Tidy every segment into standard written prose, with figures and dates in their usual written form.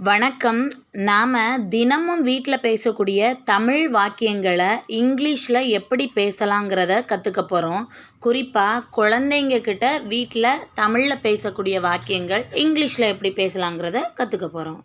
வணக்கம். நாம் தினமும் வீட்டில் பேசக்கூடிய தமிழ் வாக்கியங்களை இங்கிலீஷில் எப்படி பேசலாங்கிறத கற்றுக்க போகிறோம். குறிப்பாக குழந்தைங்க கிட்ட வீட்டில் தமிழில் பேசக்கூடிய வாக்கியங்கள் இங்கிலீஷில் எப்படி பேசலாங்கிறத கற்றுக்க போகிறோம்.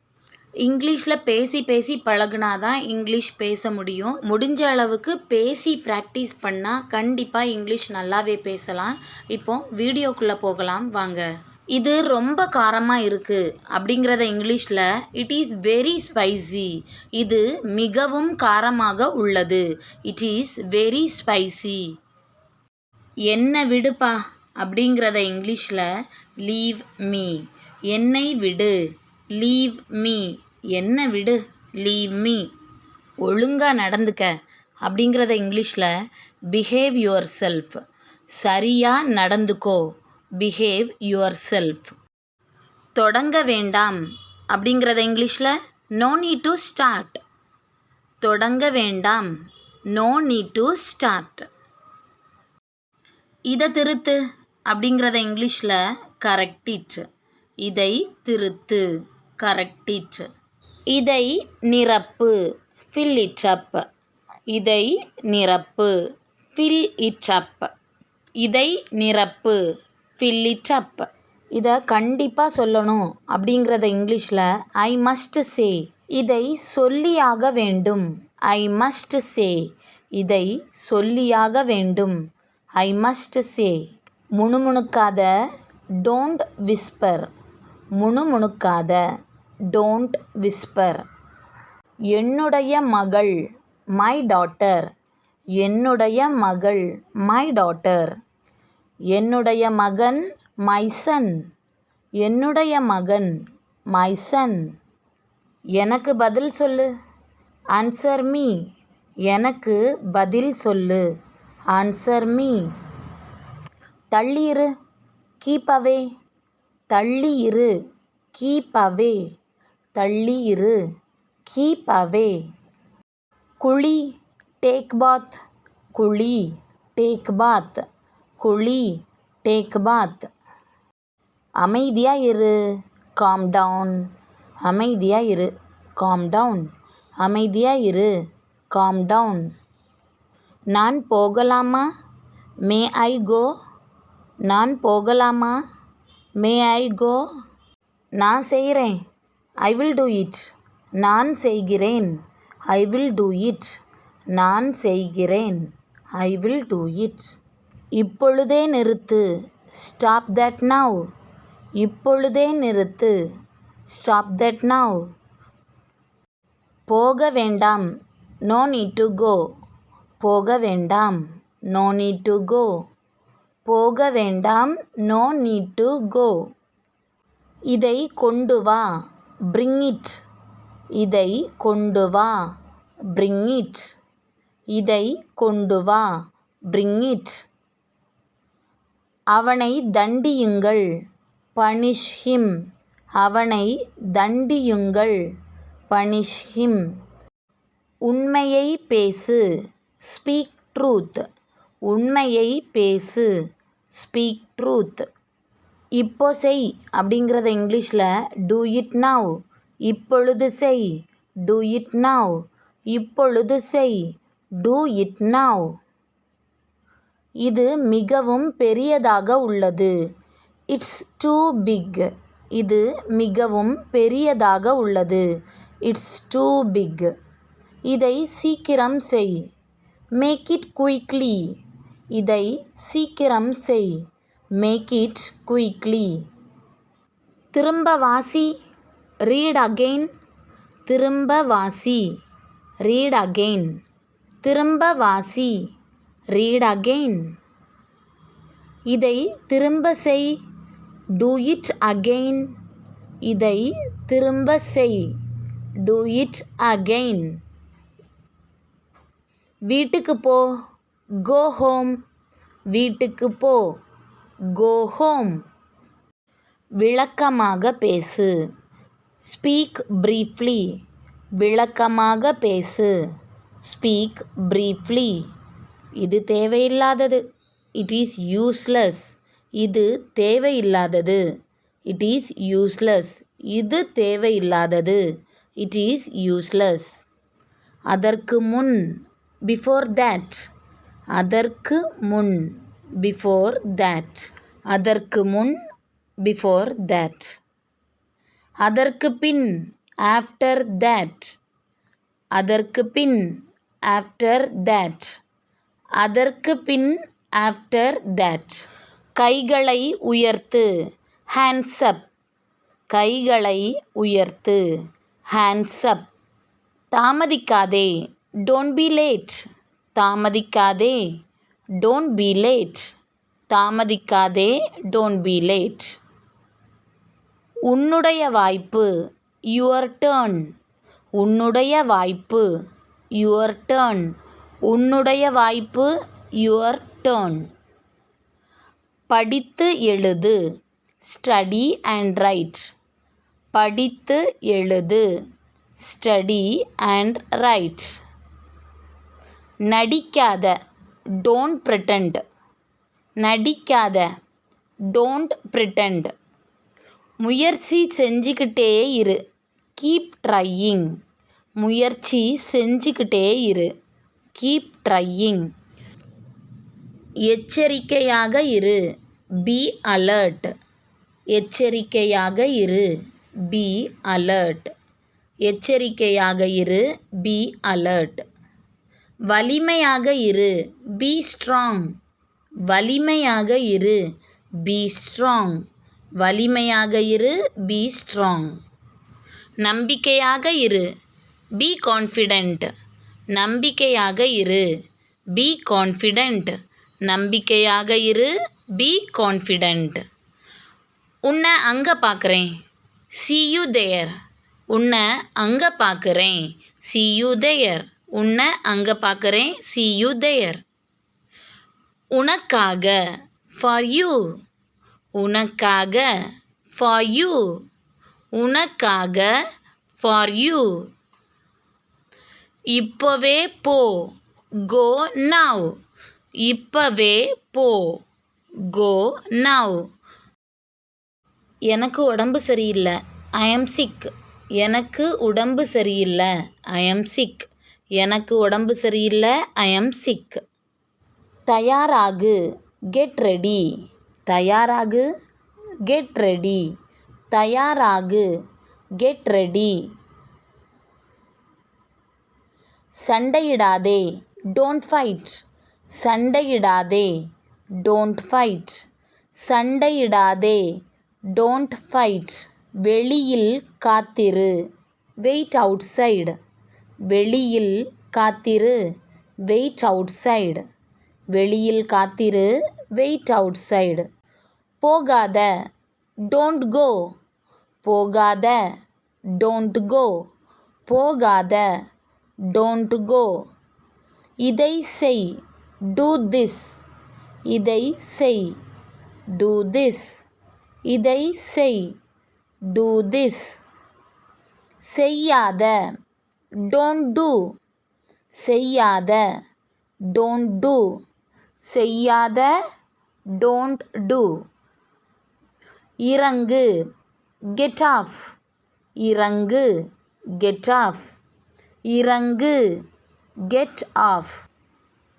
இங்கிலீஷில் பேசி பழகுனாதான் இங்கிலீஷ் பேச முடியும். முடிஞ்ச அளவுக்கு பேசி ப்ராக்டிஸ் பண்ணால் கண்டிப்பாக இங்கிலீஷ் நல்லாவே பேசலாம். இப்போ வீடியோக்குள்ளே போகலாம் வாங்க. இது ரொம்ப காரமாக இருக்குது அப்படிங்கிறத இங்கிலீஷில் இட் இஸ் வெரி ஸ்பைசி. இது மிகவும் காரமாக உள்ளது. It is very spicy. என்ன விடுப்பா அப்படிங்கிறத இங்கிலீஷில் லீவ் மீ. என்னை விடு. Leave me. என்ன விடு. Leave me. ஒழுங்காக நடந்துக்க அப்படிங்கிறத இங்கிலீஷில் பிஹேவ் யுவர் செல்ஃப். சரியாக நடந்துக்கோ. Behave your self. தொடங்க வேண்டாம் அப்படிங்கிறத இங்கிலீஷில் நோ நீட் டு ஸ்டார்ட். தொடங்க வேண்டாம். No need to start. இதை திருத்து அப்படிங்கிறத இங்கிலீஷில் கரெக்ட் இட். இதை திருத்து. Correct it. இதை நிரப்பு. Fill it up. இதை நிரப்பு. Fill it up. இதை நிரப்பு. Fill it up. இதை கண்டிப்பாக சொல்லணும் அப்படிங்கிறத இங்கிலீஷில் ஐ மஸ்ட் சே. இதை சொல்லியாக வேண்டும். I must say. இதை சொல்லியாக வேண்டும். I must say. முணுமுணுக்காத. Don't whisper. முணுமுணுக்காத. Don't whisper. என்னுடைய மகள். My daughter. என்னுடைய மகள். My daughter. என்னுடைய மகன். My son. என்னுடைய மகன். My son. எனக்கு பதில் சொல்லு. Answer me. எனக்கு பதில் சொல்லு. Answer me. தள்ளி இரு. Keep away. தள்ளி இரு. Keep away. தள்ளி இரு. Keep away. குழி. Take bath. குழி. Take bath. குழி. Take bath. அமைதியாக இரு. Calm down. அமைதியாக இரு. Calm down. அமைதியாக இரு. Calm down. நான் போகலாமா? மே ஐ கோ. நான் போகலாமா? மே ஐ கோ. நான் செய்கிறேன். I will do it. நான் செய்கிறேன். I will do it. நான் செய்கிறேன். I will do it. இப்பொழுதே நிறுத்து. Stop that now. இப்பொழுதே நிறுத்து. Stop that now. போக வேண்டாம். No need to go. போக வேண்டாம். No need to go. போக வேண்டாம். No need to go. இதை கொண்டு வா. Bring it. இதை கொண்டு வா. Bring it. இதை கொண்டு வா. Bring it. அவனை தண்டியுங்கள். Punish him. அவனை தண்டியுங்கள். Punish him. உண்மையை பேசு. Speak truth. உண்மையை பேசு. Speak truth. இப்போ செய் அப்படிங்கிறத இங்கிலீஷில் டூ இட் நவ். இப்பொழுது செய். Do it now. இப்பொழுது செய். Do it now. இது மிகவும் பெரியதாக உள்ளது. It's too big. இது மிகவும் பெரியதாக உள்ளது. It's too big. இதை சீக்கிரம் செய். Make it quickly. இதை சீக்கிரம் செய். Make it quickly. திரும்ப வாசி. Read again. திரும்ப வாசி. Read again. திரும்ப வாசி. Read again. இதை திரும்ப செய். Do it again. இதை திரும்ப செய். Do it again. வீட்டுக்கு போ. Go home. வீட்டுக்கு போ. Go home. விளக்கமாக பேசு. Speak briefly. விளக்கமாக பேசு. Speak briefly. இது தேவையில்லாதது. It is useless. இது தேவையில்லாதது. It is useless. இது தேவையில்லாதது. It is useless. அதற்கு முன், பிஃபோர் தட். அதற்கு முன், பிஃபோர் தட். அதற்கு முன், பிஃபோர் தட். அதற்கு பின், ஆஃப்டர் தட். அதற்கு பின், ஆஃப்டர் தட். அதற்கு பின், ஆஃப்டர் தட். கைகளை உயர்த்து, ஹேண்ட்ஸ் அப். கைகளை உயர்த்து, ஹேண்ட்ஸ் அப். தாமதிக்காதே, டோன்ட் பி லேட். தாமதிக்காதே, டோன்ட் பி லேட். தாமதிக்காதே, டோன்ட் பி லேட். உன்னுடைய வாய்ப்பு, யுவர் டர்ன். உன்னுடைய வாய்ப்பு, யுவர் டர்ன். உன்னுடைய வாய்ப்பு, யுவர் டர்ன். படித்து எழுது, ஸ்டடி அண்ட் ரைட். படித்து எழுது, ஸ்டடி அண்ட் ரைட். நடிக்காத, டோன்ட் பிரிட்டண்ட். நடிக்காத, டோன்ட் பிரிட்டண்ட். முயற்சி செஞ்சுக்கிட்டே இரு, கீப் ட்ரையிங். முயற்சி செஞ்சுக்கிட்டே இரு, கீப் ட்ரையிங். எச்சரிக்கையாக இரு, பி அலர்ட். எச்சரிக்கையாக இரு, பி அலர்ட். எச்சரிக்கையாக இரு, பி அலர்ட். வலிமையாக இரு, பி ஸ்ட்ராங். வலிமையாக இரு, பி ஸ்ட்ராங். வலிமையாக இரு, பி ஸ்ட்ராங். நம்பிக்கையாக இரு, பி கான்ஃபிடென்ட். நம்பிக்கையாக இரு, பி கான்ஃபிடென்ட். நம்பிக்கையாக இரு, பி கான்ஃபிடென்ட். உன்னை அங்கே பார்க்குறேன், see you there. உன்னை அங்கே பார்க்குறேன், see you there. உன்னை அங்கே பார்க்குறேன், see you there. உனக்காக, for you. உனக்காக, for you. உனக்காக, for you. இப்போவே போ, go now. இப்போவே போ, go now. எனக்கு உடம்பு சரியில்லை, I am sick. எனக்கு உடம்பு சரியில்லை, I am sick. எனக்கு உடம்பு சரியில்லை, I am sick. தயாராகு, get ready. தயாராகு, get ready. தயாராகு, get ready. சண்டையிடாதே, don't fight. சண்டையிடாதே, don't fight. சண்டையிடாதே, don't fight. வெளியில் காத்திரு, wait outside. வெளியில் காத்திரு, wait outside. வெளியில் காத்திரு, wait outside. போகாத, don't go. போகாத, don't go. போகாத, don't go. இதை செய், do this. இதை செய், do this. இதை செய், do this. செய்யாத, don't do. செய்யாத, don't do. செய்யாத, don't do. இறங்கு, get off. இறங்கு, get off. இறங்கு, get off.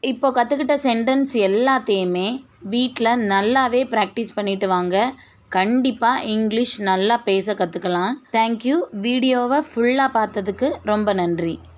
இப்போ கற்றுக்கிட்ட சென்டென்ஸ் எல்லாத்தையுமே வீட்டில் நல்லாவே ப்ராக்டிஸ் பண்ணிட்டு வாங்க. கண்டிப்பாக இங்கிலீஷ் நல்லா பேச கற்றுக்கலாம். தேங்க்யூ. வீடியோவை ஃபுல்லாக பார்த்ததுக்கு ரொம்ப நன்றி.